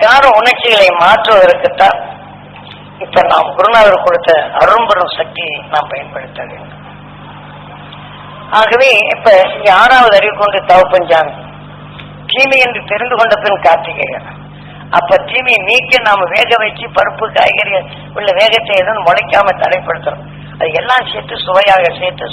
யார உணர்ச்சிகளை மாற்றுவதற்குத்தான் இப்ப நாம் குருநாதர் கொடுத்த அரும்பெரும் சக்தியை நாம் பயன்படுத்த வேண்டும். ஆகவே இப்ப இங்க 6வது அறிவு கொண்டு தவப்பஞ்சாமி தீமை என்று தெரிந்து கொண்ட பின் கார்த்திகேயன். அப்ப தீமையை நீக்க நாம வேக வச்சு பருப்பு காய்கறி உள்ள வேகத்தை எதுவும் முளைக்காம தடைப்படுத்துறோம். அது எல்லாம் சேர்த்து சுவையாக சேர்த்து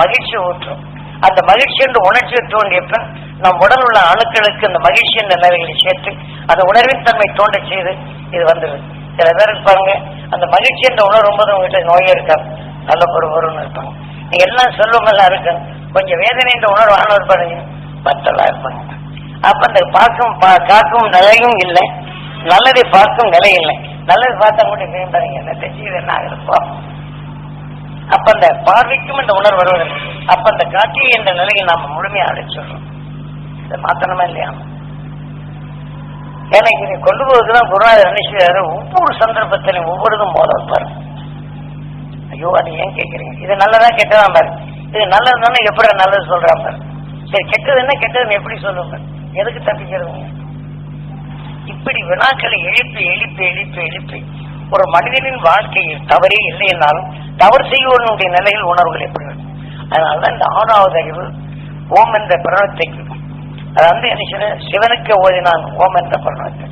மகிழ்ச்சி ஊற்றும். அந்த மகிழ்ச்சி என்று உணர்ச்சி தோண்டியப்ப நம் உடல் உள்ள அணுக்களுக்கு அந்த மகிழ்ச்சி என்ற நிலைகளை சேர்த்து அந்த உணர்வின் தன்மை தோண்ட செய்து இது வந்துடுது. சில பேர் இருப்பாங்க அந்த மகிழ்ச்சி என்ற உணர்வு போது உங்ககிட்ட நோயே இருக்காது, நல்ல பொறுன்னு இருப்பாங்க. நீங்க எல்லாம் செல்வமெல்லாம் இருக்கு, கொஞ்சம் வேதனை என்ற உணர்வு ஆனவர் இருப்பாங்க, பத்தெல்லாம் இருப்பாங்க. அப்ப அந்த காக்கும் நிலையும் இல்லை, நல்லதை பார்க்கும் நிலை இல்லை. நல்லது பார்த்தா கூட பாருங்க என்ன தெரிஞ்சது என்ன ஆகுதுப்பா. அப்ப அந்த பார்வைக்கும் இந்த உணர்வு வருவதில்லை. அப்ப அந்த காட்சி என்ற நிலையை நாம முழுமையா அடைச்சிடுறோம். இதை மாத்தணுமா இல்லையா? ஏன்னா இதை கொண்டு போவதுதான் குருநாதர் நினைச்சாரு. ஒவ்வொரு சந்தர்ப்பத்திலையும் ஒவ்வொருதும் மோத வைப்பாரு. ஐயோ அது ஏன் கேட்கறீங்க, இது நல்லதா கெட்டதான் பாரு, இது நல்லதுன்னு எப்படி நல்லது சொல்றான் பாரு. சரி கெட்டது என்ன கெட்டதுன்னு எப்படி சொல்லுவாங்க, எதுக்கு தப்பிக்கிறதுங்க? இப்படி வினாக்களை எழுப்பி எழுப்பி எழுப்பி எழுப்பி ஒரு மனிதனின் வாழ்க்கையில் தவறே இல்லை என்றாலும் தவறு செய்வனுடைய நிலையில் உணர்வுகள் எப்படி வரும்? அதனாலதான் இந்த 6வது அறிவு ஓம் என்ற பிரணவத்தை, அது வந்து என்ன சிவனுக்கு ஓதினான் ஓம் என்ற பிரணவத்தை.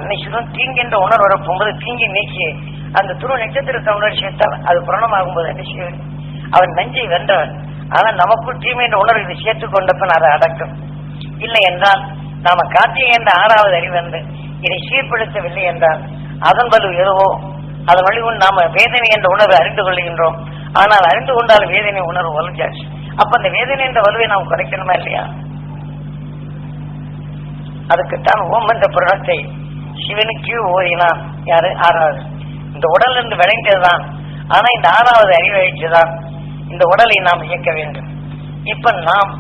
நினைச்சதும் தீங்கு என்ற உணர்வு வரப்போகும்போது தீங்கி நீக்கி அந்த துரு நட்சத்திரத்தை உணர்ச்சி சேர்த்தால் அது பிரணமாகும்போது என்ன அவன் நஞ்சை வென்றவன். ஆனா நமக்குள் தீமை என்ற உணர்வு இதை சேர்த்துக் கொண்டப்பன் அதை அடக்கும். இல்லை என்றால் நாம கார்த்திகை என்ற 6வது அறிவு என்று இதை சீர்படுத்தவில்லை என்றால் அதன் வலு எதுவோ அதன் வழிவும் நாம வேதனை என்ற உணர்வை அறிந்து கொள்கின்றோம். ஆனால் அறிந்து கொண்டால் வேதனை உணர்வு வலுச்சாச்சு. அப்ப அந்த வேதனை என்ற வலுவை நாம் குறைக்கணுமா இல்லையா? அதுக்குத்தான் ஓம் என்ற புரணத்தை சிவனுக்கு ஓதினான். யாரு? 6வது. இந்த உடல் இருந்து விளைந்ததுதான். ஆனா இந்த 6வது அறிவை வச்சுதான் இந்த உடலை நாம் இயக்க வேண்டும். இப்ப நாம்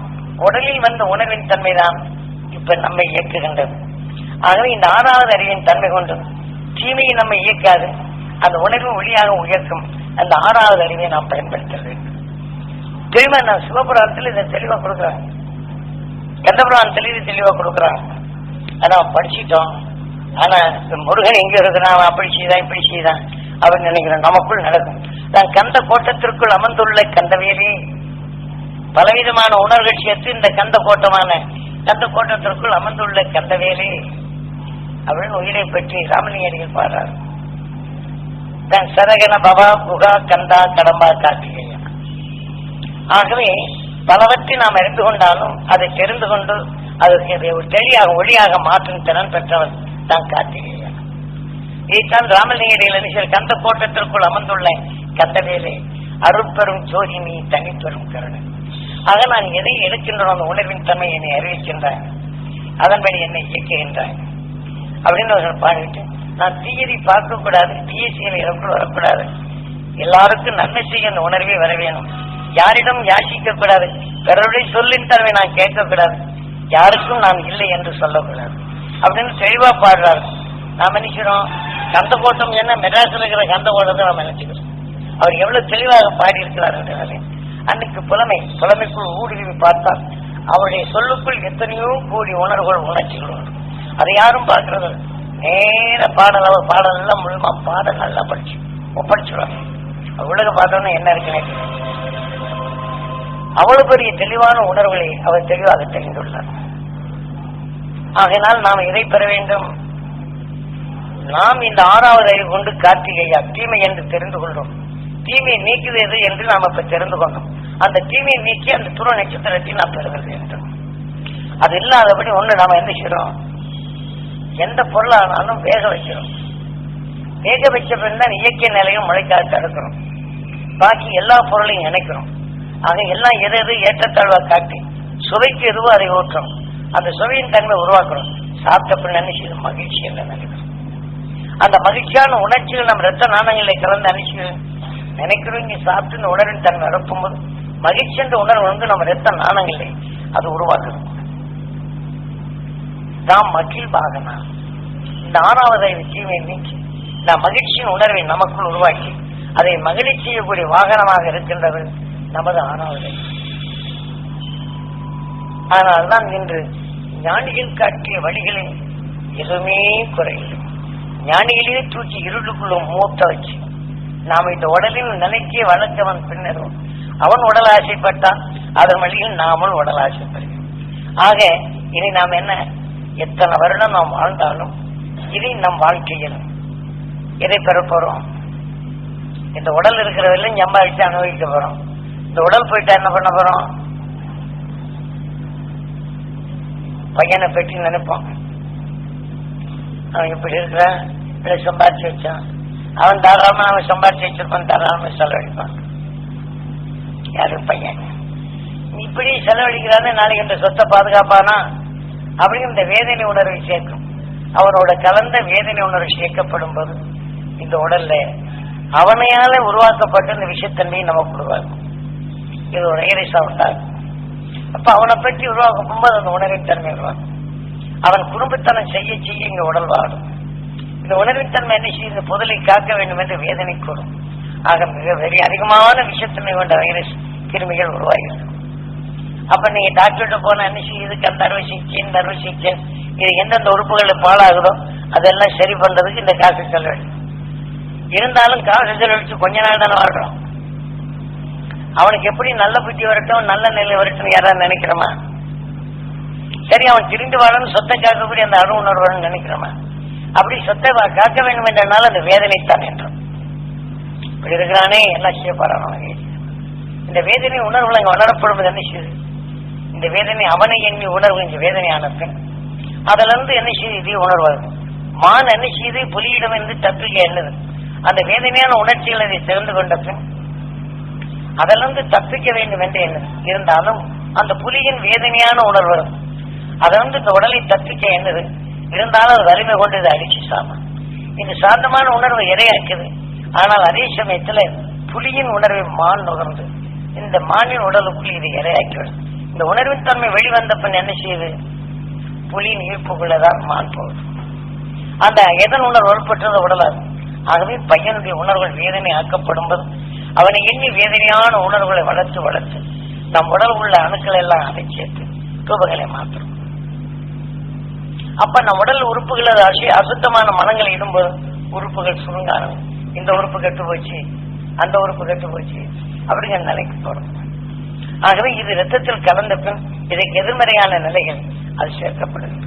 உடலில் வந்த உணர்வின் தன்மைதான் இப்ப நம்மை இயக்குகின்றது. ஆகவே இந்த 6வது அறிவின் தன்மை கொண்டு தீமையை நம்மை இயக்காது, அந்த உணர்வு ஒளியாக உயர்க்கும் அந்த 6வது அறிவை நாம் பயன்படுத்த வேண்டும். தெளிவா நான் சிவபுராணத்தில் இதை தெளிவா கொடுக்குறேன், கந்தபுராணத்தில் இது தெளிவா கொடுக்குறாங்க. ஆனா படிச்சுட்டோம். ஆனா முருகன் எங்க இருக்கிறான், அப்படி செய்தான் இப்படி செய்தான் அப்படின்னு நினைக்கிறோம். நமக்குள் நடக்கும். நான் கந்த கோட்டத்திற்குள் அமர்ந்துள்ள கந்தவேலே பலவிதமான உணர்வுகள் சேர்த்து இந்த கந்த கோட்டத்திற்குள் அமர்ந்துள்ள கந்தவேலே அப்படின்னு உயிரை பற்றி ராமலிங்கடிகள் பாடுறார். தான் சரகன பவா புகா கந்தா கடம்பா கார்த்திகேயன். ஆகவே பலவற்றை நாம் அறிந்து கொண்டாலும் அதை தெரிந்து கொண்டு அதற்கு ஒரு தெளியாக ஒளியாக மாற்றும் திறன் பெற்றவன் தான் கார்த்திகேயன். இதைத்தான் ராமலிங்கடிகள் நினைச்ச கந்த கோட்டத்திற்குள் அமர்ந்துள்ள கந்தவேலே அருட்பெரும் ஜோதி நீ தனிப்பெரும் கருணை. ஆக நான் எதை எடுக்கின்றோம் அந்த உணர்வின் தன்மை என்னை அறிவிக்கின்றான், அதன்படி என்னை இயக்குகின்றான் அப்படின்னு அவர்கள் பாடிட்டு நான் தீயதை பார்க்க கூடாது, தீய செயலை எனக்குள் வரக்கூடாது, எல்லாருக்கும் நன்மை செய்ய அந்த உணர்வே வர வேணும், யாரிடம் யாசிக்க கூடாது, பிறருடைய சொல்லின் தன்மை நான் கேட்கக்கூடாது, யாருக்கும் நான் இல்லை என்று சொல்லக்கூடாது அப்படின்னு தெளிவா பாடுறாரு. நாம் நினைக்கிறோம் கந்த கோட்டம் என்ன மெட்ராஸில் இருக்கிற கந்த கோட்டத்தை நாம் நினைச்சுக்கிறோம். அவர் எவ்வளவு தெளிவாக பாடி இருக்கிறார். அன்னைக்கு புலமைக்குள் ஊடுருவி பார்த்தால் அவருடைய சொல்லுக்குள் எத்தனையோ கோடி உணர்வுகள் உணர்ச்சிகள். அதை யாரும் பார்க்கறது நேர பாடல், அவர் பாடல் எல்லாம் முழுமா பாடல் நல்லா ஒப்படைச்சுடுவாங்க. உலக பார்த்தோன்னா என்ன இருக்குன்னு அவ்வளவு பெரிய தெளிவான உணர்வுகளை அவர் தெளிவாக தெரிந்துள்ளார். ஆகையினால் நாம் இதை பெற வேண்டும். நாம் இந்த 6வது அறிவு கொண்டு கார்த்திகையா தீமை என்று தெரிந்து கொள்றோம். தீமையை நீக்குவது என்று நாம் இப்ப தெரிந்து கொண்டோம். அந்த தீமையை நீக்கி அந்த துருவ நட்சத்திரத்தை நாம் பெறுவது வேண்டும். அது இல்லாதபடி ஒண்ணு நாம என்ன செய்யறோம், எந்த பொருளானாலும் வேக வைக்கிறோம். வேக வச்ச பின்தான் இயற்கை நிலையும் மழைக்காக தடுக்கிறோம். பாக்கி எல்லா பொருளையும் நினைக்கிறோம். ஆக எல்லாம் எது எது ஏற்றத்தாழ்வா காட்டி சுவைக்கு எதுவோ அதை ஊற்றோம். அந்த சுவையின் தன்மை உருவாக்குறோம். சாப்பிட்ட பின் நினைச்சு மகிழ்ச்சி என்று நினைக்கிறோம். அந்த மகிழ்ச்சியான உணர்ச்சிகள் நம்ம ரத்த நாணயங்களை கலந்து நினைக்கிறோம். இங்க சாப்பிட்டு இந்த உணர்வின் தன்மை அனுப்பும்போது மகிழ்ச்சி என்ற உணர்வு வந்து நம்ம ரத்த நாணயங்களை அது உருவாக்குறோம். நாம் மகிழ்வாகனா இந்த 6வது தீமையை நீக்கி நாம் மகிழ்ச்சியின் உணர்வை நமக்குள் உருவாக்கி அதை மகிழ்ச்சி செய்யக்கூடிய வாகனமாக இருக்கின்றது நமது 6வது. அதனால்தான் இன்று ஞானிகள் காட்டிய வழிகளை எதுவுமே குறையில்லை. ஞானிகளையே தூக்கி இருளுக்குள்ள மூத்த வச்சு நாம இந்த உடலின் நிலைக்கே வளர்த்தவன் பின்னரும் அவன் உடல் ஆசைப்பட்டான், அதன் வழியில் நாமும் உடல் ஆசைப்படுகிறோம். ஆக இனி நாம் என்ன, எத்தனை வருடம் நாம் வாழ்ந்தாலும் இனி நம் வாழ்க்கையில் எதை பெற போறோம்? இந்த உடல் இருக்கிறவரையும் சம்பாதிச்சு அனுபவிக்க போறோம். இந்த உடல் போயிட்டா என்ன பண்ண போறோம்? பையனை பற்றி நினைப்போம், அவன் இப்படி இருக்கிறான், இப்படி சம்பாதிச்சு வச்சான், அவன் தாராளமா அவன் சம்பாதிச்சு வச்சிருப்பான், தாராளமா செலவழிப்பான். யாரு பையன் இப்படி செலவழிக்கிறான்னு நாளைக்கு இந்த சொத்தை பாதுகாப்பானா அப்படின்னு இந்த வேதனை உணர்வை சேர்க்கும். அவனோட கலந்த வேதனை உணர்வு சேர்க்கப்படும் போது இந்த உடல்ல அவனையால உருவாக்கப்பட்ட இந்த விஷயத்தன்மையை நமக்கு உருவாக்கும். இது ஒரு ஐரசா உண்டாகும். அப்ப அவனை பற்றி உருவாக்கும் போது அந்த உணர்வின் தன்மை உருவாக்கும். அவன் குடும்பத்தனம் செய்ய செய்ய இங்க உடல் வாடும். இந்த உணர்வின் தன்மை என்ன செய்ய புதலை காக்க வேண்டும் என்று வேதனை கூறும். ஆக மிக வெறி அதிகமான விஷயத்தன்மை கொண்ட வைரஸ் கிருமிகள் உருவாகிறது. அப்ப நீங்க டாக்டர்கிட்ட போன என்ன செய்யுதுக்கு அந்த அறுவை சிகிச்சை இந்த அறுவை சிகிச்சை இது எந்தெந்த உறுப்புகள் பாழாகுதோ அதெல்லாம் சரி பண்றதுக்கு இந்த காசு செலவழி. இருந்தாலும் காசு செலவழிச்சு கொஞ்ச நாள் தானே வாழ்றோம். அவனுக்கு எப்படி நல்ல புத்தி வரட்டும் நல்ல நிலை வரட்டும் யாராவது நினைக்கிறோமா? சரி, அவன் திரிந்து வாழணும் சொத்தை காக்கக்கூடிய அந்த அணு உணர்வு நினைக்கிறோமா? அப்படி சொத்தை காக்க வேண்டும் என்றனால அந்த வேதனைத்தான் என்றும் இப்படி இருக்கிறானே எல்லாம் செய்யப்படுறான். இந்த வேதனை உணர்வுல அங்க வளரப்படுவது என்ன செய்யுது? இந்த வேதனை அவனை எண்ணி உணர்வு இந்த வேதனை ஆனப்பன் அதுல இருந்து என்ன செய்யுது? இதே உணர்வாகும். மான் என்ன செய்யுது? புலியிடம் இருந்து தப்பிக்க எண்ணுது. அந்த வேதனையான உணர்ச்சிகள் அதை தெரிந்து கொண்ட பின் அதிலிருந்து தப்பிக்க வேண்டும் என்று எண்ணுது. இருந்தாலும் அந்த புலியின் வேதனையான உணர்வு வரும். அதிலிருந்து இந்த உடலை தப்பிக்க எண்ணுது. இருந்தாலும் அது வலிமை கொண்டு இதை அடிச்சு சாமம். இந்த சாந்தமான உணர்வு இரையாக்குது. ஆனால் அதே சமயத்துல புலியின் உணர்வை மான் நுகர்ந்து இந்த மானின் உடலுக்குள் இதை இரையாக்கிவிடும். இந்த உணர்வின் தன்மை வெளிவந்த பின் என்ன செய்யுது? புலியின் ஈர்ப்புக்குள்ளதான் மான் போகுது. அந்த எதன் உணர்வு ஏற்பட்டது உடலாது. ஆகவே பையனுடைய உணர்வுகள் வேதனை ஆக்கப்படும் போது அவனை எண்ணி வேதனையான உணர்வுகளை வளர்த்து வளர்த்து நம் உடல் உள்ள அணுக்களை எல்லாம் அதை சேர்த்து ரூபங்களை மாற்றும். அப்ப நம் உடல் உறுப்புகள் அசுத்தமான மனங்களை இடும்போது உறுப்புகள் சுருங்கான இந்த உறுப்பு கெட்டு போச்சு அந்த உறுப்பு கெட்டு போச்சு அப்படிங்கிற நிலைக்கு போறோம். ஆகவே இது ரத்தத்தில் கலந்த பின் இதற்கு எதிர்மறையான நிலைகள் அது சேர்க்கப்படுது.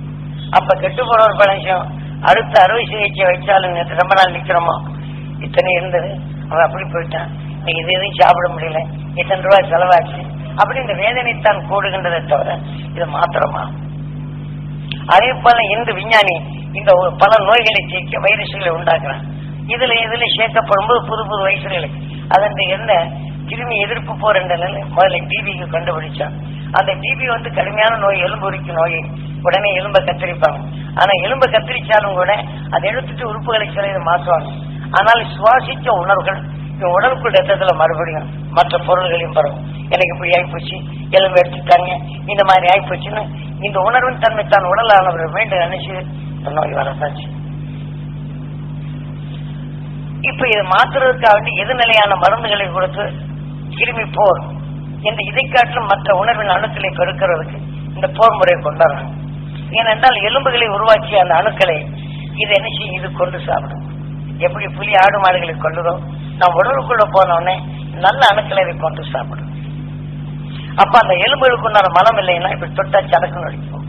அப்ப கெட்டு போற ஒரு பழசம் அடுத்த அறுவை சிகிச்சை வச்சாலும் நேற்று ரொம்ப நாள் நிக்கிறோமோ இத்தனை இருந்தது அவன் அப்படி போயிட்டான், இது எதையும் சாப்பிட முடியல, இத்தனை ரூபாய் செலவாச்சு அப்படி இந்த வேதனைத்தான் கூடுகின்றதை தவிர இது மாத்திரமா. அதே போல இந்த விஞ்ஞானி இந்த பல நோய்களை சேர்க்க வைரஸ்களை உண்டாக்குறான். இதுல சேர்க்கப்படும் போது புது புது வைரஸ்களை அதன் என்ன கிருமி எதிர்ப்பு போர் என்ற நிலை முதல்ல டிபிக்கு கண்டுபிடிச்சான். அந்த டிபி கடுமையான நோய், எலும்பு உரிக்கும் நோயை உடனே எலும்பை கத்திரிப்பாங்க. ஆனா எலும்பை கத்திரிச்சாலும் கூட அதை எடுத்துட்டு உறுப்புகளை சில மாற்றுவாங்க. ஆனால் சுவாசித்த உணர்வுகள் உடலுக்குள் ரத்தத்துல மறுபடியும் மற்ற பொருள்களையும் பரவும். எனக்கு இப்படி ஆயிப்போச்சு, எலும்பு எடுத்துட்டாங்க, இந்த மாதிரி ஆயிப்போச்சுன்னு இந்த உணர்வின் தன்மை தான் உடலானவர்கள் வேண்டும் நினைச்சு நோய் வரத்தாச்சு. இப்ப இதை மாற்றுறதுக்காக வேண்டி எதிர்நிலையான மருந்துகளை கொடுத்து கிருமி போர் இந்த இதை காட்டிலும் மற்ற உணர்வின் அணுக்களை பெருக்கிறதுக்கு இந்த போர் முறையை கொண்டாடுறாங்க. ஏனென்றால் எலும்புகளை உருவாக்கிய அந்த அணுக்களை இது என்ன செய்யும்? இது கொண்டு சாப்பிடும். எப்படி புலி ஆடு மாடுகளை கொள்ளுதோ நம் உடலுக்குள்ள போனோடனே நல்ல அணுக்களை இதை கொண்டு சாப்பிடும். அப்ப அந்த எலும்புகளுக்கு உண்டான மலம் இல்லைன்னா இப்படி தொட்டா சடக்கு நடிக்கும்.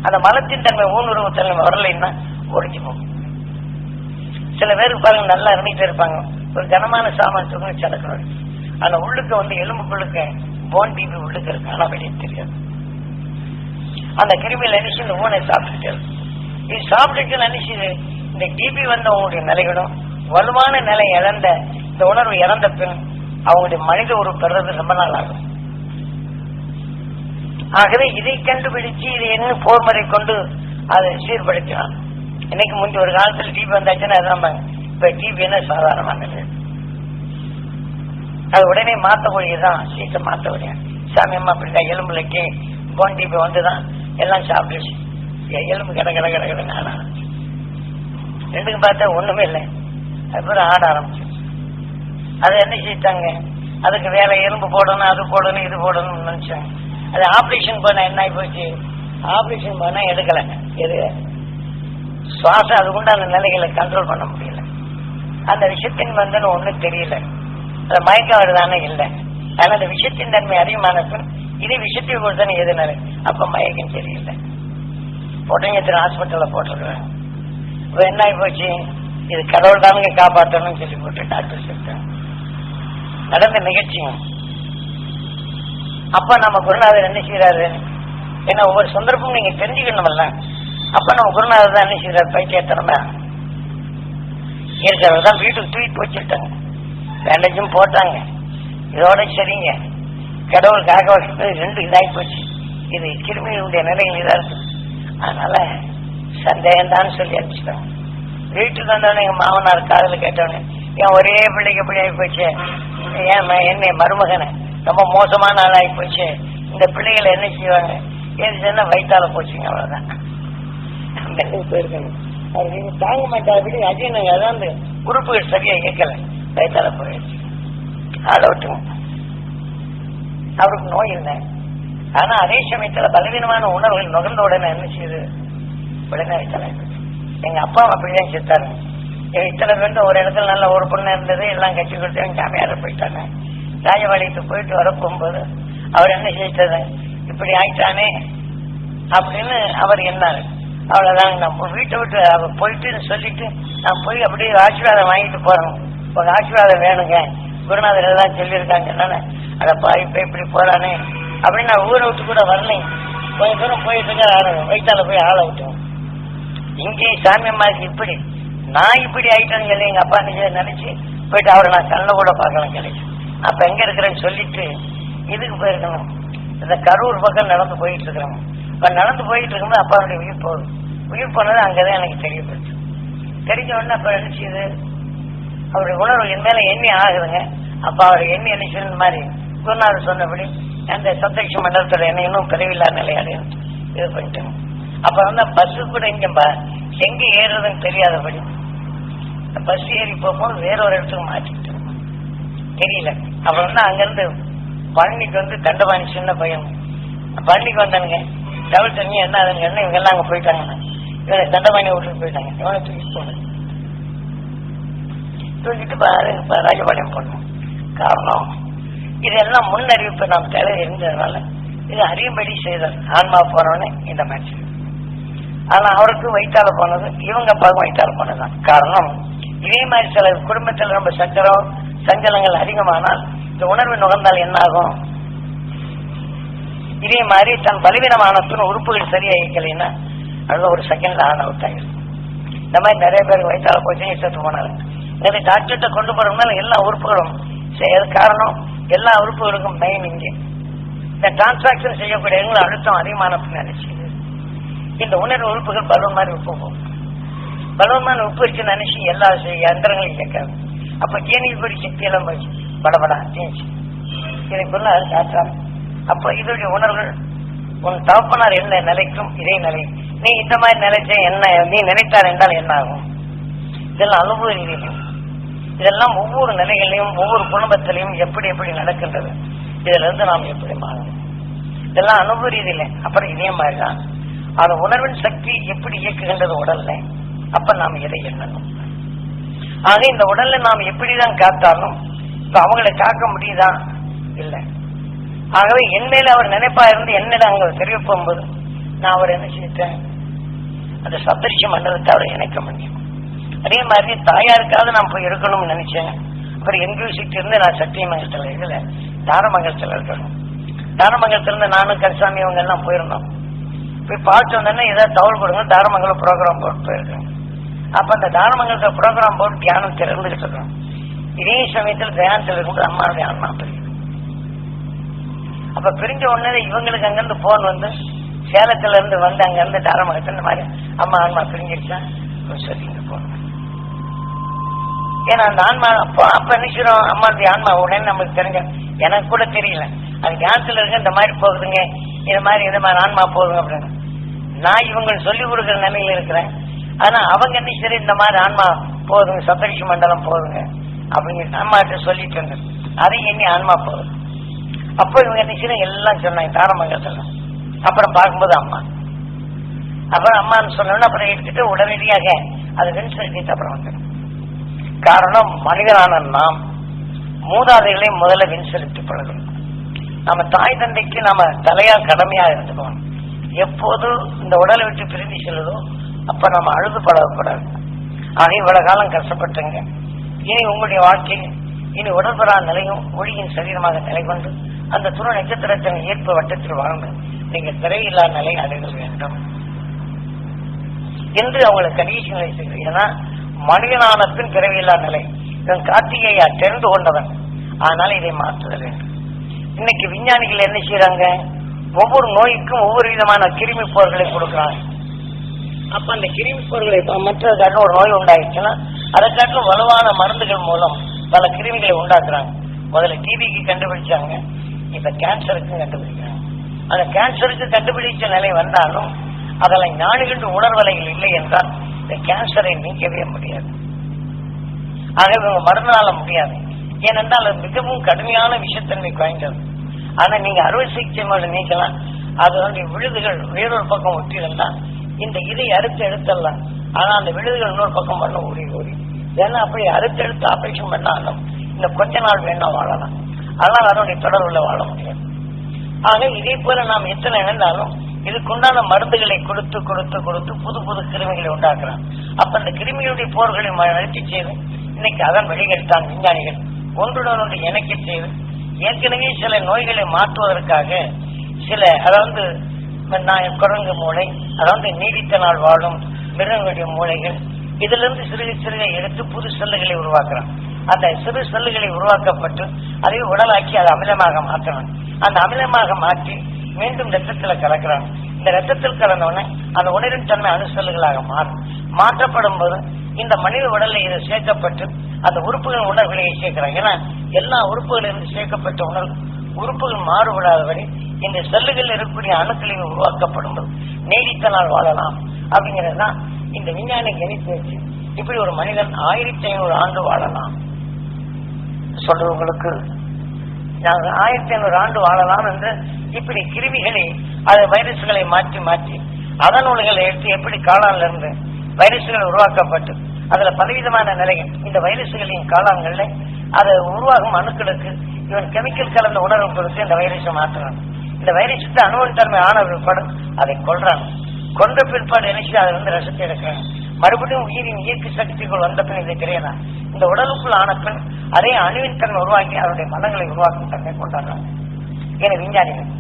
அந்த மலத்தின் தன்மை ஊனுறவு தன்மை வரலைன்னா ஒழிஞ்சு போகும். சில பேருக்கு பாருங்க நல்லா இருந்துட்டு இருப்பாங்க, ஒரு கனமான சாமான் தூக்கி சடக்கு நடிக்கும். அந்த உள்ளுக்கு எலும்புக்குள்ளுக்கு போன் டிபி உள்ளுக்கு இருக்கு, ஆனா வெளியே தெரியாது. அந்த கிருமியில் நினைச்சு இந்த ஊனை சாப்பிட்டுட்டு இது சாப்பிட்டுட்டு நினைச்சு இந்த டிபி அவங்களுடைய நிலைகளும் வலுவான நிலை இழந்த இந்த உணர்வு இறந்த பின் அவங்களுடைய மனித உறவு பெறுறது ரொம்ப நாள் ஆகும். ஆகவே இதை கண்டுபிடிச்சு இதை என்ன போர் முறை கொண்டு அதை சீர்படுத்தினான். இன்னைக்கு முந்தைய ஒரு காலத்துல டிபி வந்தாச்சுன்னா அதுதான் இப்ப டிபின்னா சாதாரணமானது. அது உடனே மாற்றக்கூடியதான், சீட்டை மாற்றக்கூடிய சாமியம்மா அப்படிதான் எலும்புலக்கு போன் டிபி வந்துதான் எல்லாம் சாப்பிடுச்சு. எலும்பு கட கட கட கட ஆனா ரெண்டுக்கும் பார்த்தா ஒண்ணுமே இல்லை. அதுக்கப்புறம் ஆட ஆரம்பிச்சு அதை என்ன செய்தாங்க, அதுக்கு வேற எலும்பு போடணும் அது போடணும் இது போடணும்னு நினைச்சாங்க. அது ஆபரேஷன் பண்ண என்ன ஆகி போச்சு, ஆபரேஷன் பண்ண எடுக்கலைங்க. எது சுவாசம் அதுக்குண்டான நிலைகளை கண்ட்ரோல் பண்ண முடியல. அந்த விஷயத்தின் வந்து ஒண்ணும் தெரியல, அது மயக்கம் வருதானே இல்லை. ஆனா அந்த விஷயத்தின் தன்மை அதிகமான இது விஷயத்தை கொடுத்தானே எதுனால அப்ப மயக்கம் தெரியல. பொட்டங்கத்தின் ஹாஸ்பிட்டல்ல போட்டிருக்கிறேன். என்ன ஆகி போச்சு, இது கடவுள் தானுங்க காப்பாற்றணும்னு சொல்லி போட்டு டாக்டர் சொல்லிட்டாங்க. நடந்த நிகழ்ச்சியும் அப்ப நம்ம குருநாதர் என்ன செய்யறாரு, ஏன்னா ஒவ்வொரு சந்தர்ப்பமும் நீங்க தெரிஞ்சுக்கணும்ல. அப்ப நம்ம குருநாதர் தான் என்ன செய்யறாரு, பைத்தியத்தனமா இருக்கிறதான் வீட்டுக்கு தூக்கிட்டு வச்சுட்டாங்க, பேண்டேஜும் போட்டாங்க. இதோட சரிங்க, கடவுள் காக்க வசது 2 இதாகி போச்சு. இது கிருமிகளுடைய நிலைகள் இதா இருக்கு. அதனால சந்தேகம் தான் சொல்லி அனுப்பிச்சிட்டாங்க. வீட்டுக்கு வந்தவொடனே எங்க மாமனார் காதல கேட்டவனே, என் ஒரே பிள்ளைக்கு எப்படி ஆகி போச்சு, ஏன் என்ன மருமகனை ரொம்ப மோசமான ஆள் ஆகி போச்சு, இந்த பிள்ளைகளை என்ன செய்வாங்க, ஏது சொன்னா வயிற்றால போச்சுங்க, அவ்வளவுதான். போயிருக்கணும் அது நீங்க தாங்க மாட்டாது அஜீனங்க, அதான் அந்த உறுப்புகள் சரியா இயக்கல, வயிற்றால போயிடுச்சு. ஆளை விட்டுங்க, அவருக்கு நோய் இல்லை. ஆனா அதே சமயத்துல பலவீனமான உணர்வுகள் நுகர்ந்த உடனே என்ன செய்யுது, உடனே வயிற்றால. எங்க அப்பா அப்படிதான் செத்தாரு. இத்தனை பேருந்து ஒரு இடத்துல நல்ல ஒரு பொண்ணு இருந்தது, எல்லாம் கட்சி கொடுத்து சாமியார போயிட்டாங்க. ராஜபாளையத்துக்கு போயிட்டு வர போகும்போது அவர் என்ன செய்தது, இப்படி ஆயிட்டானே அப்படின்னு அவர் என்னாரு. அவ்வளவுதான், நம்ம வீட்டை விட்டு அவர் போயிட்டு சொல்லிட்டு நான் போய் அப்படியே ஆசீர்வாதம் வாங்கிட்டு போறோம், உங்க ஆசீர்வாதம் வேணுங்க, குருநாதர் எல்லாம் சொல்லியிருக்காங்க. என்னன்னு அதப்பா இப்ப இப்படி போறானே அப்படின்னு நான் ஊரை விட்டு கூட வரலைங்க. கொஞ்சம் தூரம் போயிட்டு இருக்க வயிற்றால போய் ஆளை விட்டோம். இங்கே சாமியம்மாக்கு இப்படி நான் இப்படி ஆயிட்டேன்னு சொல்லி எங்க அப்பா நினைச்சு போயிட்டு அவரை நான் கண்ண கூட பார்க்கலாம் கிடைச்சு. அப்ப எங்க இருக்கிறேன்னு சொல்லிட்டு இதுக்கு போயிருக்கணும், இந்த கரூர் பக்கம் நடந்து போயிட்டு இருக்கிறோம். இப்ப நடந்து போயிட்டு இருக்கும்போது அப்பாவுடைய உயிர் போகுது. உயிர் போனது அங்கதான் எனக்கு தெரியப்படுச்சு. தெரிஞ்ச உடனே அப்ப நினைச்சது அவருடைய உணர்வு என் மேல எண்ணி ஆகுதுங்க. அப்ப அவர் எண்ணி நினைச்சது மாதிரி குருநாதர் சொன்னபடி அந்த சப்தரிஷி மண்டலத்துல என்ன இன்னும் பிரிவில்லா நிலையாடு இது பண்ணிட்டேன். அப்ப வந்து பஸ்ஸு கூட எங்க ஏறுறதுன்னு தெரியாதபடி பஸ் ஏறி போகும்போது வேற ஒரு இடத்துக்கு மாற்றிக்கிட்டேன், தெரியல. அப்ப வந்து அங்கிருந்து பழனிக்கு வந்து தண்டபாணி சின்ன பையன் பழனிக்கு வந்தானுங்க. டபுள் தண்ணி என்ன ஆகுதுங்க, இவங்க எல்லாம் அங்க போயிட்டாங்க. இவங்க தண்டபாணி விட்டுட்டு போயிட்டாங்க. இவனை தூக்கிட்டு போனேன், தூக்கிட்டு ராஜபாளையம் போனோம். காரணம் இதெல்லாம் முன்னறிவிப்பு நாம் தேவை இருந்ததுனால இது அறியும்படி செய்தார். ஆன்மா போனவனே இந்த மாதிரி. ஆனா அவருக்கு வயிற்றால போனது, இவங்க அப்பாவுக்கும் வயிற்றால போனதுதான் காரணம். இதே மாதிரி சில குடும்பத்தில் ரொம்ப சக்கரம் சஞ்சலங்கள் அதிகமானால் இந்த உணர்வு நுகர்ந்தால் என்ன ஆகும், இதே மாதிரி தன் பலவீனமான உறுப்புகள் சரியா இயக்கலைன்னா அது ஒரு செகண்ட்ல ஆன் அவுட் ஆகிடும். இந்த மாதிரி நிறைய பேருக்கு வயிற்றால போச்சு செத்து போனாரு. நிறைய டாக்டர்கிட்ட கொண்டு போறதுனால எல்லா உறுப்புகளும் காரணம், எல்லா உறுப்புகளுக்கும் மெயின் இங்கே இந்த டிரான்சாக்சன் செய்யக்கூடிய அழுத்தம் அதிகமான நினைச்சு இந்த உணர்வு உறுப்புகள் பலூன் மாதிரி உப்பு போகும். பலூன் மாதிரி உப்பு வச்சு நினைச்சு எல்லா யந்திரங்களையும் கேட்காது. அப்ப ஜீனிபடி சக்தி எல்லாம் போச்சு, படபடா தேய்ச்சி இதுக்குள்ள காற்றாரு. அப்ப இதோடைய உணர்வுகள் உன் தகப்பனார் என்ன நிலைக்கும் இதே நிலை, நீ இந்த மாதிரி நினைச்ச என்ன நீ நினைத்தார் என்றால் என்ன ஆகும். இதெல்லாம் அனுபவ ரீதியிலும் இதெல்லாம் ஒவ்வொரு நிலைகளையும் ஒவ்வொரு குடும்பத்திலையும் எப்படி எப்படி நடக்கின்றது, இதுல இருந்து நாம் எப்படி மாறணும், இதெல்லாம் அனுபவ ரீதியில. அப்புறம் இதே மாதிரிதான் அந்த உணர்வின் சக்தி எப்படி இயக்குகின்றது உடல்ல, அப்ப நாம் எதை எண்ணணும். ஆக இந்த உடல்ல நாம் எப்படிதான் காத்தாலும் இப்ப அவங்களை காக்க முடியுதா இல்லை. ஆகவே என் மேல அவர் நினைப்பா இருந்து என்னிடம் அங்க தெரிய போகும்போது நான் அவர் என்ன செய்தேன், அந்த சப்தரிஷி மண்டலத்தை அவரை இணைக்க முடியும். அதே மாதிரி தாயாருக்காவது நான் போய் இருக்கணும்னு நினைச்சேன். அப்புறம் என்கிட்ட இருந்து நான் சத்தியமங்கலத்துல இதுல தாரமங்கலத்துல இருக்கணும். தாரமங்கலத்துல இருந்து நானும் கருசாமி அவங்க எல்லாம் போயிருந்தோம். போய் பார்த்து வந்தோன்னா ஏதாவது தகவல் கொடுங்க, தாரமங்கலம் ப்ரோக்ராம் போட்டு போயிருக்கோம். அப்ப அந்த தாரமங்கலத்துல ப்ரோக்ராம் போட்டு தியானம் திறந்துகிட்டு இருக்கோம். இதே சமயத்தில் தியானத்தில் இருக்கும்போது அம்மாவுடைய ஆன்மா பிரியும். அப்ப பிரிஞ்ச உடனே இவங்களுக்கு அங்கிருந்து போன் வந்து சேலத்துல இருந்து வந்து அங்க இருந்து தாரமங்கலத்துல இந்த மாதிரி அம்மா ஆன்மா பிரிஞ்சிருச்சா சொல்லிங்க போன. ஏன்னா அந்த ஆன்மா அப்ப நினைச்சிடும் அம்மாவுடைய ஆன்மா உடனே நமக்கு தெரிஞ்ச, எனக்கு கூட தெரியல அது தியானத்துல இருக்க இந்த மாதிரி போகுதுங்க, இது மாதிரி ஆன்மா போகுதுங்க அப்படின்னு. நான் இவங்க சொல்லி கொடுக்குற நிலையில இருக்கிறேன். ஆனா அவங்க என்ன சரி இந்த மாதிரி ஆன்மா போகுதுங்க, சப்தரிஷி மண்டலம் போகுதுங்க அப்படிங்கிற அம்மாட்ட சொல்லிட்டு இருந்தேன். அதை எண்ணி ஆன்மா போகுது. அப்போ இவங்க என்ன எல்லாம் சொன்னாங்க தாரமங்கலத்துல. அப்புறம் பார்க்கும்போது அம்மா அப்புறம் அம்மான்னு சொன்னோன்னு அப்புறம் எடுத்துட்டு உடனடியாக அது வின்செலுத்திட்டு அப்புறம் வந்துடும். காரணம், மனிதனான நாம் மூதாதைகளை முதல்ல வின்செலுத்தி பழகணும். நம்ம தாய் தந்தைக்கு நாம தலையா கடமையா இருந்துக்கணும். எப்போது இந்த உடலை விட்டு பிரிந்து செல்லுதோ அப்ப நம்ம அழுது பழகக்கூடாது. ஆக இவ்வளவு காலம் கஷ்டப்பட்டுங்க, இனி உங்களுடைய வாழ்க்கையில் இனி உடற்பெறா நிலையும் ஒளியின் சரீரமாக நிலை கொண்டு அந்த துணை நட்சத்திரத்தின் ஈர்ப்பு வட்டத்தில் வாழ்ந்து நீங்கள் திரையில்லா நிலை அடைய வேண்டும் என்று அவங்களுக்கு கண்டிஷன் வைத்திருக்கு. ஏன்னா மனிதனான பின் பிறவியில்லா நிலை இதன் கார்த்திகையா தெரிந்து கொண்டவன். அதனால இதை மாற்றுதல் வேண்டும். இன்னைக்கு விஞ்ஞானிகள் என்ன செய்யறாங்க, ஒவ்வொரு நோய்க்கும் ஒவ்வொரு விதமான கிருமி போர்களை கொடுக்குறாங்க. அப்ப அந்த கிருமி போர்களை மற்றதுக்காக ஒரு நோய் உண்டாயிடுச்சுன்னா அதற்காக வலுவான மருந்துகள் மூலம் பல கிருமிகளை உண்டாக்குறாங்க. முதல்ல டிபிக்கு கண்டுபிடிச்சாங்க, இப்ப கேன்சருக்கு கண்டுபிடிக்கிறாங்க. அந்த கேன்சருக்கு கண்டுபிடிச்ச நிலை வந்தாலும் அதில் ஞானிகள் உணர்வலைகள் இல்லை என்றால் இந்த கேன்சரை நீக்கவே முடியாது. ஆகவே மருந்தால முடியாது. ஏனென்றால் அது மிகவும் கடுமையான விஷத்தன்மை குறைந்தது. ஆனா நீங்க அறுவை சிகிச்சை மூலம் நீக்கலாம். அது வந்து விழுதுகள் வேறொரு பக்கம் ஒட்டியிருந்தா இந்த இதை அறுத்து எடுத்துடலாம். ஆனா அந்த விழுதுகள் இன்னொரு பக்கம் பண்ண ஓடி ஏன்னா அப்படி அறுத்து எடுத்து ஆபரேஷன் பண்ணாலும் இந்த கொஞ்ச நாள் வேணா வாழலாம். அதனால அதனுடைய தொடர்புல வாழ முடியாது. ஆக இதே போல நாம் எத்தனை இழந்தாலும் இதுக்குண்டான மருந்துகளை கொடுத்து கொடுத்து கொடுத்து புது புது கிருமிகளை உண்டாக்குறான். அப்ப அந்த கிருமிகளுடைய போர்களை நிறுத்தி செய்து இன்னைக்கு அதன் வழிகெடுத்தான் விஞ்ஞானிகள் ஒன்றுடன் ஒன்று இணைக்க செய்து ஏற்கனவே சில நோய்களை மாற்றுவதற்காக சில அதாவது குரங்கு மூளை, அதாவது நீடித்த நாள் வாழும் மிருகங்களுடைய மூளைகள், இதுல இருந்து சிறுக சிறுக எடுத்து புது செல்லுகளை உருவாக்குறான். அந்த சிறு செல்லுகளை உருவாக்கப்பட்டு அதை உடலாக்கி அதை அமிலமாக மாற்றணும். அந்த அமிலமாக மாற்றி மீண்டும் ரத்தத்துல கலக்கிறான். இந்த ரத்தத்தில் கலந்தவுடனே அந்த உணரின் தன்மை அணுசெல்லுகளாக மாற்றப்படும் போது இந்த மனித உடல்ல இது சேர்க்கப்பட்டு அந்த உறுப்புகள் உணர்வுகளை சேர்க்கிறாங்க. ஏன்னா எல்லா உறுப்புகளிலிருந்து சேர்க்கப்பட்ட உறுப்புகள் மாறுபடாதபடி இந்த செல்லுகள் இருக்கக்கூடிய அணுக்களை உருவாக்கப்படும் போது நீடித்த நாள் வாழலாம் அப்படிங்கிறதுதான் இந்த விஞ்ஞானி கணித்து வச்சு இப்படி ஒரு மனிதன் 1500 ஆண்டு வாழலாம் சொல்றவங்களுக்கு. நாங்கள் 1500 ஆண்டு வாழலாம் என்று இப்படி கிருமிகளை அது வைரஸ்களை மாற்றி மாற்றி அதன் நூல்களை எடுத்து எப்படி காளான்ல இருந்து வைரஸ்கள் உருவாக்கப்பட்டு அதுல பலவிதமான நிலைகள் இந்த வைரஸ்களின் காளான்கள்ல அது உருவாகும் அணுக்களுக்கு இவன் கெமிக்கல் கலந்த உணர்வு கொடுத்து இந்த வைரஸை மாற்றுறான். இந்த வைரஸுக்கு அணுவின் தன்மை ஆன பிற்பாடு அதை கொல்றான். கொன்ற பிற்பாடு நினைச்சு அதை வந்து ரசத்தை எடுக்கிறாங்க. மறுபடியும் உயிரின் இயற்கை சக்திக்குள் வந்த பின் இதை தெரியலாம். இந்த உடலுக்குள் ஆன பின் அதே அணுவின் தன்மை உருவாக்கி அதனுடைய மலங்களை உருவாக்கும் தன்மை கொண்டாடுறாங்க. என விஞ்ஞானிகள்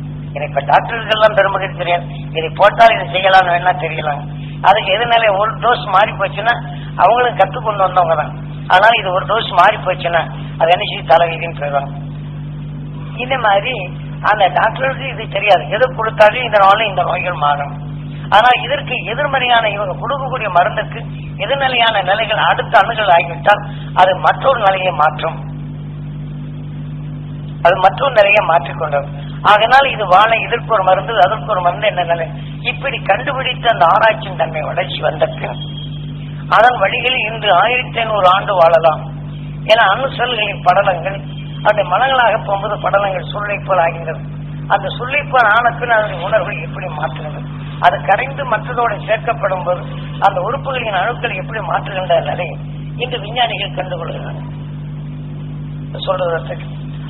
இப்ப டாக்டர்கள் எல்லாம் பெருமகிழ்ச்சி தெரியாது. இதை போட்டால் இதை செய்யலாம் வேணா தெரியலாம். அதுக்கு எதுனால ஒரு டோஸ் மாறி போச்சுன்னா அவங்களும் கற்றுக்கொண்டு வந்தவங்க தான். அதனால இது ஒரு டோஸ் மாறி போச்சுன்னா அது என்ன செய்ய தலைவீதின்னு போயிடுவாங்க. இந்த மாதிரி அந்த டாக்டருக்கு இது தெரியாது. எது கொடுத்தாலும் இந்த நாளில் இந்த நோய்கள் மாறும். ஆனால் இதற்கு எதிர்மறையான இவங்க கொடுக்கக்கூடிய மருந்துக்கு எதிர்நிலையான நிலைகள் அடுத்த அணுகள் ஆகிவிட்டால் அது மற்றொரு நிலையை மாற்றும். அது மற்றொரு நிலையை மாற்றிக்கொண்டது. அதனால் இது வாழ இதற்கு ஒரு மருந்து அதற்கு ஒரு மருந்து என்ன நிலை இப்படி கண்டுபிடித்து அந்த ஆராய்ச்சியின் தன்மை வளர்ச்சி வந்த பின் அதன் வழிகளில் இன்று 1500 ஆண்டு வாழலாம். ஏன்னா அணுசல்களின் படலங்கள் அந்த மலங்களாக போகும்போது படலங்கள் சுள்ளைப்போல் ஆகின்றது. அந்த சுள்ளைப்போல் ஆன பின் அதனுடைய உணர்வை எப்படி மாற்றுகிறது, அது கரைந்து மற்றதோடு சேர்க்கப்படும் போது அந்த உறுப்புகளின் அணுக்களை எப்படி மாற்றுகின்ற நிலை இன்று விஞ்ஞானிகள் கண்டுகொள்கிறார்கள் சொல்றதற்கு.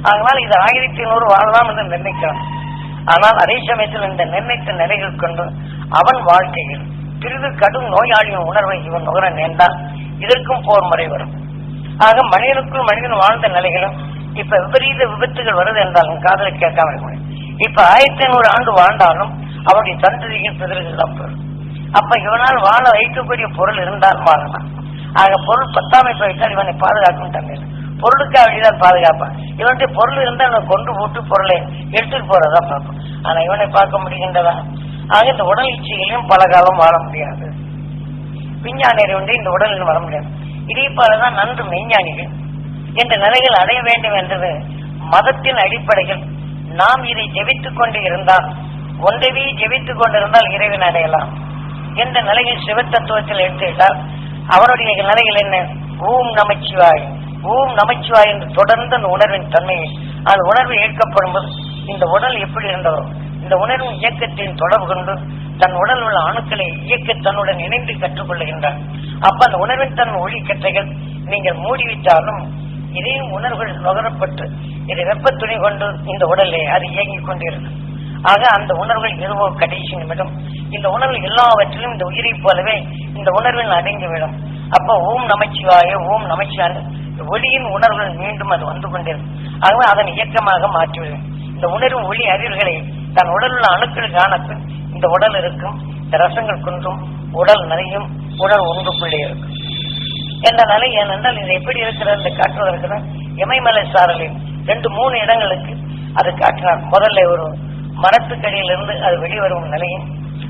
அதனால் இது 1500 வாழலாம் என்று நிர்ணயிக்கிறான். ஆனால் அதே சமயத்தில் இந்த நிர்ணயித்த நிலைகள் கொண்டு அவன் வாழ்க்கையில் பிரிவு கடும் நோயாளியின் உணர்வை இவன் நுகர நேர்ந்தால் இதற்கும் போர் முறை வரும். ஆக மனிதனுக்குள் மனிதன் வாழ்ந்த நிலைகளும் இப்ப விபரீத விபத்துகள் வருது என்றாலும் காதலை கேட்காம இருக்க முடியும். இப்ப 1500 ஆண்டு வாழ்ந்தாலும் அவருடைய சந்ததிகள் பிதறுகள் பெறும். அப்ப இவனால் வாழ வைக்கக்கூடிய பொருள் இருந்தால் வாழலாம். ஆக பொருள் பத்தாமை போயிட்டால் இவனை பாதுகாக்கும் தன்மை பொருளுக்காக வேண்டிதான் பாதுகாப்பான். இவனுடைய பொருள் இருந்தால் இவன் கொண்டு போட்டு பொருளை எடுத்துட்டு போறதா பார்ப்போம். ஆனா இவனை பார்க்க முடிகின்றதா? ஆக இந்த உடல் இச்சைகளையும் பல காலம் வாழ முடியாது. விஞ்ஞானியரை வந்து இந்த உடலில் வர முடியாது. இதே போலதான் நன்று மெய்ஞானிகள் என்ற நிலைகள் அடைய வேண்டும் என்றது மதத்தின் அடிப்படையில். நாம் இதை ஜெபித்துக் கொண்டு இருந்தால் ஒன்றவே ஜெபித்துக் கொண்டிருந்தால் இறைவன் அடையலாம் என்ற நிலையில் சிவத்தத்துவத்தில் எடுத்துவிட்டால் அவருடைய நிலைகள் என்ன? ஓம் நமச்சிவாய் ஓம் நமச்சிவாய் என்று தொடர்ந்து அந்த உணர்வின் தன்மையை அந்த உணர்வு ஏற்கப்படும் போது இந்த உடல் எப்படி இருந்ததோ இந்த உணர்வின் இயக்கத்தின் தொடர்பு கொண்டு தன் உடல் உள்ள அணுக்களை இயக்க தன்னுடன் இணைந்து கற்றுக்கொள்ளுகின்றார். அப்ப அந்த உணர்வின் தன் ஒளி கற்றைகள் நீங்கள் மூடிவிட்டாலும் இதையும் உணர்வுகள் நுகரப்பட்டு இது வெப்ப துணி கொண்டு இந்த உடலை அது இயங்கிக் கொண்டிருக்கும். ஆக அந்த உணர்வுகள் எதுவோ கடைசி நிமிடம் இந்த உணர்வு எல்லாவற்றிலும் இந்த உயிரை போலவே இந்த உணர்வில் அடங்கிவிடும். அப்ப ஓம் நமச்சிவாய ஓம் நமச்சிவாய ஒளியின் உணர்வுகள் மீண்டும் அது வந்து கொண்டிருக்கும். ஆகவே அதன் இயக்கமாக மாற்றிவிடும். இந்த உணர்வு ஒளி அறிவுகளை தன் உடல் உள்ள அணுக்கள் காணத்தில் இந்த உடல் இருக்கும், இந்த ரசங்கள் கொன்றும் உடல் நிறையும் உடல் ஒன்றுக்குள்ளே இருக்கும் என்ற நிலை. ஏனென்றால் இது எப்படி இருக்கிறது காட்டுவதற்கு இமயமலை சாரலின் 2-3 இடங்களுக்கு அது காட்டினார். முதல்ல ஒரு மரத்துக்கடியிலிருந்து அது வெளிவரும் நிலையும்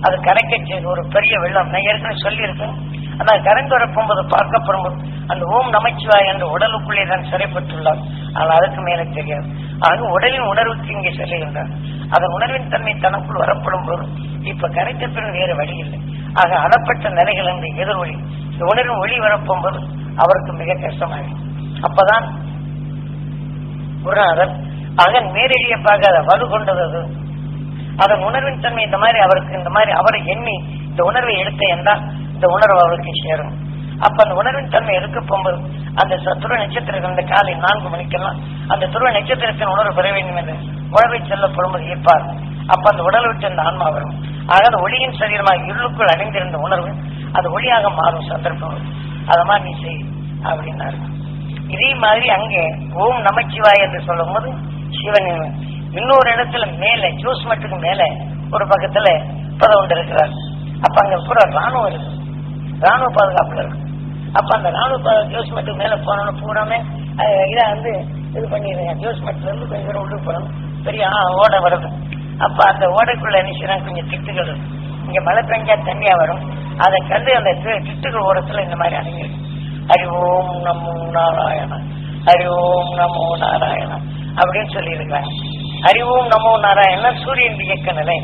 அது கரைக்க செய்து ஒரு பெரிய வெள்ளம். நான் ஏற்கனவே சொல்லியிருக்கேன். ஆனால் கரைந்து வரப்போது பார்க்கப்படும் அந்த ஓம் நமச்சிவாய் என்ற உடலுக்குள்ளே தான் சிறைப்பட்டுள்ளார். ஆனால் அதுக்கு மேலே தெரியாது. ஆக உடலின் உணர்வுக்கு இங்கே செல்லுகின்றார். அதன் உணர்வின் தன்மை தனக்குள் வரப்படும் போது இப்ப கரைத்த பின் வேறு வழி இல்லை. ஆக அடப்பட்ட நிலைகள் என்று எதிர் ஒளி இந்த உணர்வின் ஒளி வரப்போது அவருக்கு மிக கஷ்டமாகும். அப்பதான் குருநாதர் அதன் மேலெளியப்பாக அதை வலு கொண்டது. அதன் உணர்வின் தன்மை இந்த மாதிரி அவருக்கு இந்த மாதிரி அவரை எண்ணி இந்த உணர்வை எடுத்த என்றால் இந்த உணர்வு அவருக்கு சேரும். அப்ப அந்த உணர்வின் தன்மை எடுக்க போகும்போது அந்த துருவ நட்சத்திரங்கள் இந்த காலை 4 மணிக்கெல்லாம் அந்த துருவ நட்சத்திரத்தின் உணர்வு பெற வேண்டும் என்று உணர்வை செல்லப்படும்போது இருப்பார். அப்ப அந்த உடலை விட்டு அந்த ஆன்மா வரும். ஆக அந்த ஒளியின் சரீரமாக இருளுக்குள் அடைந்திருந்த உணர்வு அது ஒளியாக மாறும் சந்தர்ப்பம். அத மாதிரி நீ செய் அப்படின்னாரு. இதே மாதிரி அங்கே ஓம் நமச்சிவாய் என்று சொல்லும் போது சிவன் இன்னொரு இடத்துல மேல ஜூஸ் மட்டுக்கு மேல ஒரு பக்கத்துல பதம் ஒன்று இருக்கிறார். அப்ப அங்க பூரா ராணுவம் இருக்கு, ராணுவ பாதுகாப்புல இருக்கு. அப்ப அந்த ராணுவ ஜூஸ் மட்டுக்கு மேல போனோன்னு பூராமே இதை வந்து இது பண்ணிடுங்க. ஜூஸ் மட்டுல இருந்து கொஞ்சம் தூரம் உள்ளுக்கு போகணும், பெரிய ஓடை வருது. அப்ப அந்த ஓடைக்குள்ள என்ன செய்யறாங்க, கொஞ்சம் திட்டுகள் இருக்கு. இங்க மழை பெஞ்சா தண்ணியா வரும். அதை கண்டு அந்த திட்டுகள் ஓரத்துல இந்த மாதிரி அடங்கிருக்கு. ஹரி ஓம் நமோ நாராயணா, ஹரி ஓம் நமோ நாராயணா அப்படின்னு சொல்லி இருக்காங்க. ஹரி ஓம் நமோ நாராயணா சூரியன் இயக்க நிலை.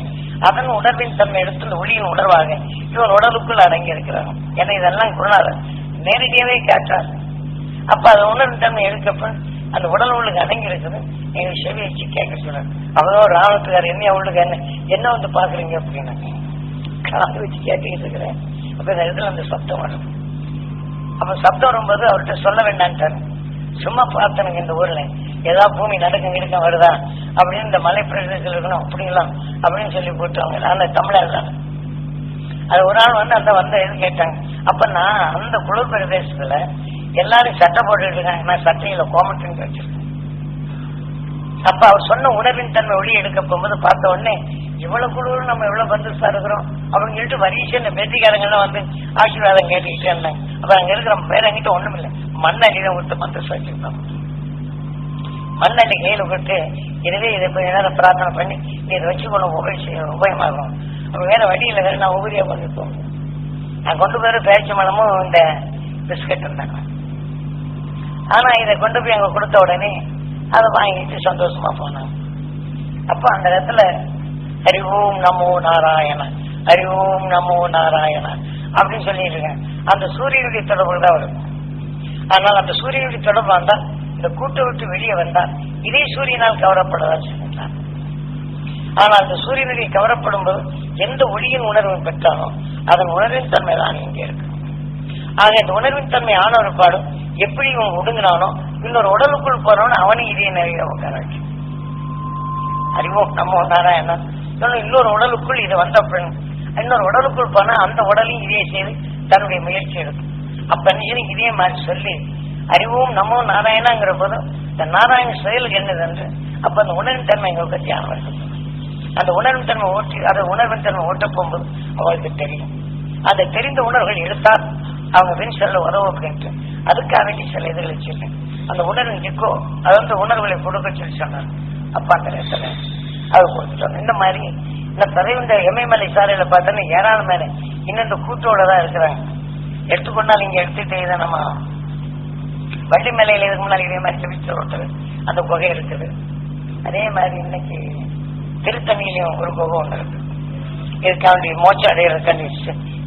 அதன் உணர்வின் தன்மை எடுத்து ஒளியின் உணர்வாக இவர் உடலுக்குள் அடங்கி இருக்கிறாங்க. ஏன்னா இதெல்லாம் குருநாதர் நேரடியாவே காட்டார். அப்ப அது உணர்வின் தன்மை எடுக்கப்ப அந்த உடல் உள்ளுக்கு அடங்கி இருக்குது. எங்க செவி வச்சு கேட்க சொல்றாரு. அவரோ ராணுவத்துக்கார் என்ன உள்ளுக்கு என்ன வந்து பாக்குறீங்க அப்படின்னா காது வச்சு கேட்டுக்கிட்டு இருக்கிறேன். அப்ப இந்த இடத்துல அந்த சப்தம் வரும். அப்ப சப்தம் வரும்போது அவர்கிட்ட சொல்ல வேண்டான்ட்டாரு. சும்மா பார்த்தனுங்க இந்த ஊர்ல ஏதாவது பூமி நடக்க வருதா அப்படின்னு இந்த மலை பிரதேசத்தில் இருக்கணும் அப்படிங்களாம் அப்படின்னு சொல்லி போட்டுவாங்க. அந்த தமிழர் தான். அது ஒரு ஆள் வந்து அந்த வந்த இது கேட்டாங்க. அப்ப நான் அந்த குளிர் பிரதேசத்துல எல்லாரும் சட்டை போட்டுட்டு இருக்காங்க. நான் சட்டையில கோமட்டின்னு வச்சிருக்கேன். அப்ப அவர் சொன்ன உணர்வின் தன்மை ஒளி எடுக்க போகும்போது பார்த்த உடனே இவ்வளவு குழுவில் நம்ம எவ்வளவு பந்துசா இருக்கிறோம் அப்படின்னு சொல்லிட்டு வரிசை இந்த பேத்திக்காரங்கெல்லாம் வந்து ஆசீர்வாதம் கேட்டுக்கிட்டே இருந்தாங்க. அப்ப அங்க இருக்கிற பேர் அங்கிட்ட ஒண்ணும் இல்லை, மண்ணடிதான் கொடுத்து பந்துசா வச்சிருந்தோம். மண்ணடி கையில கொடுத்து இதுவே இதை கொஞ்ச நேரம் பிரார்த்தனை பண்ணி நீ இதை வச்சு கொண்டு உபயமாகும். அப்ப வேற வழியில வேற நான் உபரியா பண்ணிருக்கோம். நான் கொண்டு போய் பேச்சு மலமும் இந்த பிஸ்கட் இருந்தாங்க. ஆனா இதை கொண்டு போய் அங்க கொடுத்த உடனே அதை வாங்கிட்டு சந்தோஷமா போனாங்க. அப்ப அந்த இடத்துல ஹரி ஓம் நமோ நாராயண, ஹரி ஓம் நமோ நாராயண அப்படின்னு சொல்லிருக்கேன். அந்த சூரியனுடைய தொடர்பு தான் வரும். அதனால அந்த சூரியனுடைய தொடர்பு வந்தால் இந்த கூட்டை விட்டு வெளியே வந்தால் இதே சூரியனால் கவரப்படுவதா சொல்லிட்டார். ஆனால் அந்த சூரியனுடைய கவரப்படும் போது எந்த ஒளியின் உணர்வு பெற்றாலோ அதன் உணர்வின் தன்மை தான் இங்கே இருக்கு. ஆக இந்த உணர்வின் தன்மை ஆனவர் பாடும் எப்படி இவன் ஒடுங்கினானோ இன்னொரு உடலுக்குள் போறவன அவனை இதே நிறைய உட்கார வச்சு அறிவோம் நம்ம நாராயணன் இன்னொரு உடலுக்குள் இது வந்த பெண் இன்னொரு உடலுக்குள் போனா அந்த உடலையும் இதே செய்து தன்னுடைய முயற்சி எடுக்கும். அப்ப இதே மாதிரி சொல்லி அறிவோம் நம்ம நாராயணங்கிற போதும் இந்த நாராயண செயலுக்கு என்னது என்று அப்ப அந்த உணர்வின் தன்மை எங்களுக்கு தியானம் இருக்கு. அந்த உணர்வின் தன்மை ஓட்டி அதை உணர்வின் தன்மை ஓட்ட போகும்போது அவளுக்கு தெரியும். அதை தெரிந்த உணர்வுகள் எடுத்தால் அவங்க பின் செல்ல உதவும் அப்படின்ட்டு அதுக்காக வேண்டி சில இதுகளை வச்சிருக்கேன். அந்த உணர்வு நிற்கோ அது வந்து உணர்வுகளை கொடுக்க சொல்லி சொன்னார். அப்ப அந்த நேரத்துல அது கொடுத்துட்டோம். இந்த மாதிரி இந்த தலைவந்த எமயமலை சாலையில பார்த்தோன்னா ஏராளமான இன்னும் இந்த கூட்டோட தான் இருக்கிறாங்க. எடுத்துக்கொண்டால் இங்க எடுத்துட்டு நம்ம வள்ளி மலையில இதுக்கு முன்னாடி இதே மாதிரி செவிச்ச ரோட்டு அந்த குகை இருக்குது. அதே மாதிரி இன்னைக்கு திருத்தணியிலையும் ஒரு குகை ஒன்று இருக்கு. இதுக்காண்டி மோச்சம் அடையிறதுக்காண்டி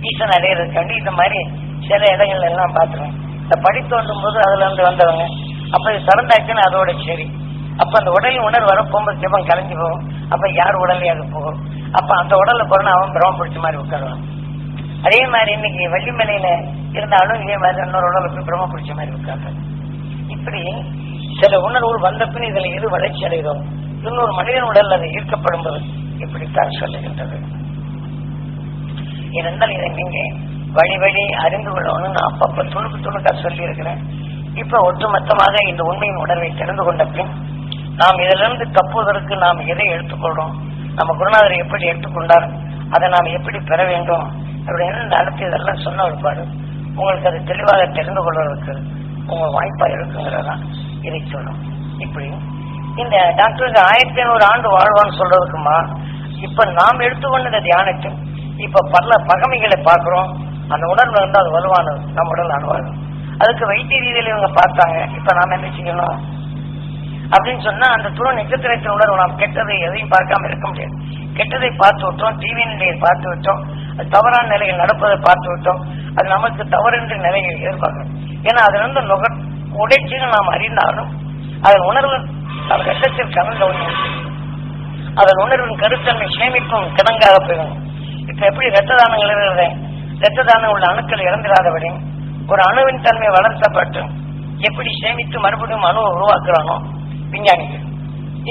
ஈசன் அடையிறதுக்காண்டி இந்த மாதிரி சில இடங்கள் எல்லாம் பாத்துருவேன். இந்த படி தோண்டும் போது அதுல இருந்து வந்தவங்க அப்ப இது சரந்தாச்சுன்னு அதோட சரி அப்ப அந்த உடலின் உணர்வு வர போகும்போது ஜெபம் கலைஞ்சு போகும். அப்ப யார் உடலையே அது போகும். அப்ப அந்த உடல்ல போறோம்னா அவன் பிரமம் பிடிச்ச மாதிரி உட்காருவான். அதே மாதிரி இன்னைக்கு வெள்ளிமலையில இருந்தாலும் இதே மாதிரி இன்னொரு உடலை போய் பிரம பிடிச்ச மாதிரி உட்காரு. இப்படி சில உணர்வுகள் வந்த பின் இதுல எது வளர்ச்சி அடைகிறோம், இன்னொரு மனிதன் உடல் அதை ஈர்க்கப்படும் போது இப்படித்தான் சொல்லுகின்றது. இருந்தால் இதை நீங்க வழி வழி அறிந்து கொள்ளணும்னு நான் அப்பப்ப துணுக்கா சொல்லி இருக்கிறேன். இப்ப ஒட்டுமொத்தமாக இந்த உண்மையின் உணர்வை தெரிந்து கொண்ட பின் நாம் இதிலிருந்து தப்புவதற்கு நாம் எதை எடுத்துக்கொள்றோம், நம்ம குருநாதரை எப்படி எடுத்துக்கொண்டார், அதை நாம் எப்படி பெற வேண்டும் அப்படின்னு அடுத்து இதெல்லாம் சொன்ன ஒருபாடு உங்களுக்கு அது தெளிவாக தெரிந்து கொள்வதற்கு உங்க வாய்ப்பா இருக்குங்கிறதா இதை சொல்லும். இப்படி இந்த டாக்டருக்கு 1500 ஆண்டு வாழ்வான்னு சொல்றதுக்குமா இப்ப நாம் எடுத்துக்கொண்ட தியானத்தில் இப்ப பல பகமைகளை பார்க்கிறோம். அந்த உடல் வந்து அது வலுவானது, நம்ம உடல் அணுவாது. அதுக்கு வைத்திய ரீதியில இவங்க பார்த்தாங்க. இப்ப நாம என்ன செய்யணும் அப்படின்னு சொன்னா அந்த துணை நட்சத்திரத்தின் உணர்வு நாம் கெட்டதை எதையும் பார்க்காம இருக்க முடியாது. கெட்டதை பார்த்து விட்டோம், டிவி நிலையை பார்த்து விட்டோம், அது தவறான நிலையில் நடப்பதை பார்த்து விட்டோம், அது நமக்கு தவறென்ற நிலையை எதிர்பார்க்கணும். ஏன்னா அதுல இருந்து உடைச்சின்னு நாம் அறிந்தாலும் அதன் உணர்வு ரத்தத்தில் கலந்த அதன் உணர்வின் கருத்தன்மை சேமிக்கும் கிடங்காக போயிடும். இப்ப எப்படி ரத்த தானங்கள் இருக்கிறத ரத்த தானம் உள்ள அணுக்கள் இறந்துடாதபடி ஒரு அணுவின் தன்மை வளர்த்தப்பட்டு எப்படி சேமித்து மறுபடியும் அணுவை உருவாக்குறானோ விஞ்ஞானிகள்.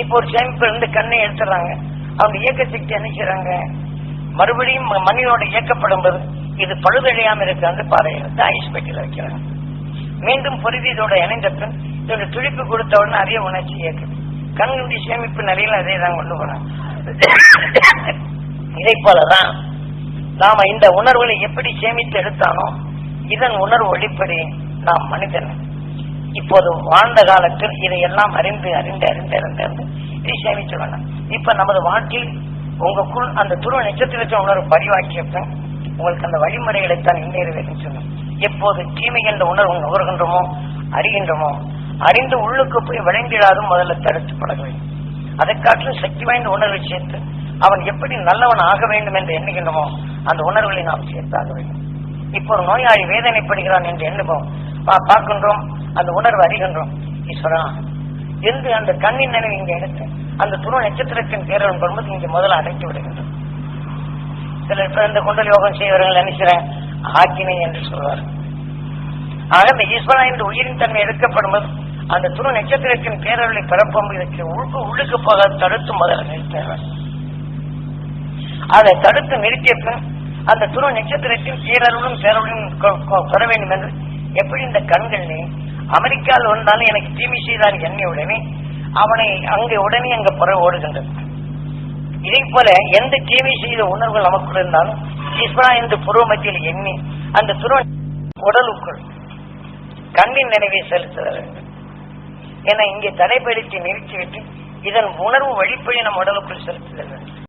இப்போ ஒரு சேமிப்பு இருந்து கண்ணை எடுத்துறாங்க, அவங்க இயக்க சக்தி என்ன செய்யறாங்க, மறுபடியும் மனிதனோட இயக்கப்படும் போது இது பழுதடையாம இருக்கான்னு பாறையில ஐஸ் பெட்டியில வைக்கிறாங்க. மீண்டும் பொருதி இதோட இணைந்த பின் இதோட துடிப்பு கொடுத்த உடனே அதே உணர்ச்சி இயக்குது. கண்ணுடைய சேமிப்பு நிலையில அதே தான் கொண்டு போறாங்க. இதை போலதான் நாம இந்த உணர்வுகளை எப்படி சேமித்து எடுத்தானோ இதன் உணர்வு ஒளிப்படி நாம் மனிதன் இப்போது வாழ்ந்த காலத்தில் இதையெல்லாம் அறிந்து அறிந்து அறிந்து அறிந்து அறிந்து இதை சேமிச்சு வேண்டாம். இப்ப நமது வாழ்க்கையில் உங்களுக்குள் அந்த துருவ நட்சத்திரத்தின் உணர்வு பதிவாக்கியப்ப உங்களுக்கு அந்த வழிமுறைகளைத்தான் முன்னேற வேண்டும் சொன்னோம். எப்போது தீமை என்ற உணர்வு நுகர்கின்றோமோ அறிகின்றோமோ அறிந்து உள்ளுக்கு போய் விளைந்திடாதும் முதல்ல தடுத்து பழக வேண்டும். அதை காட்டிலும் சக்தி வாய்ந்த உணர்வை சேர்த்து அவன் எப்படி நல்லவன் ஆக வேண்டும் என்று எண்ணுகின்றமோ அந்த உணர்வுகளை நாம் சேர்த்தாக வேண்டும். இப்போ ஒரு நோயாளி வேதனைப்படுகிறான் என்று எண்ணுவோம், பார்க்கின்றோம், அந்த உணர்வு அறிகின்றோம். ஈஸ்வரா என்று அந்த கண்ணின் நினைவு இங்க எடுத்து அந்த துருவ நட்சத்திரத்தின் பேரவன் வரும்போது இங்க முதல்ல அடைத்து விடுகின்றோம். சில இந்த குண்டல் யோகம் செய்வர்கள் நினைக்கிறேன் ஆக்கினை என்று சொல்வார். ஆக இந்த ஈஸ்வரா என்று உயிரின் தன்மை எடுக்கப்படும்போது அந்த துருவ நட்சத்திரத்தின் பேரவர்களை பிறப்பும் இதற்கு உள்ளுக்கு போக தடுத்து முதல்ல நிறுத்த அதை தடுத்து நிறுத்திய பின் அந்த துருவ நட்சத்திரத்தின் பேரருளும் பேரருளும் பெற வேண்டும் என்று எப்படி இந்த கண்களே அமெரிக்காவில் வந்தாலும் எனக்கு தீமை செய்தான் எண்ணெய் உடனே அவனை அங்கே உடனே அங்க புற ஓடுகின்றது. இதை போல எந்த தீமை செய்த உணர்வுகள் நமக்குள் இருந்தாலும் ஈஸ்வரா என்று புருவ மத்தியில் எண்ணி அந்த துருவ உடலுக்குள் கண்ணின் நினைவை செலுத்த வேண்டும். ஏன்னா இங்கே தடைப்படுத்தி நிறுத்திவிட்டு இதன் உணர்வு வழிப்படி நம் உடலுக்குள் செலுத்துதல் வேண்டும்.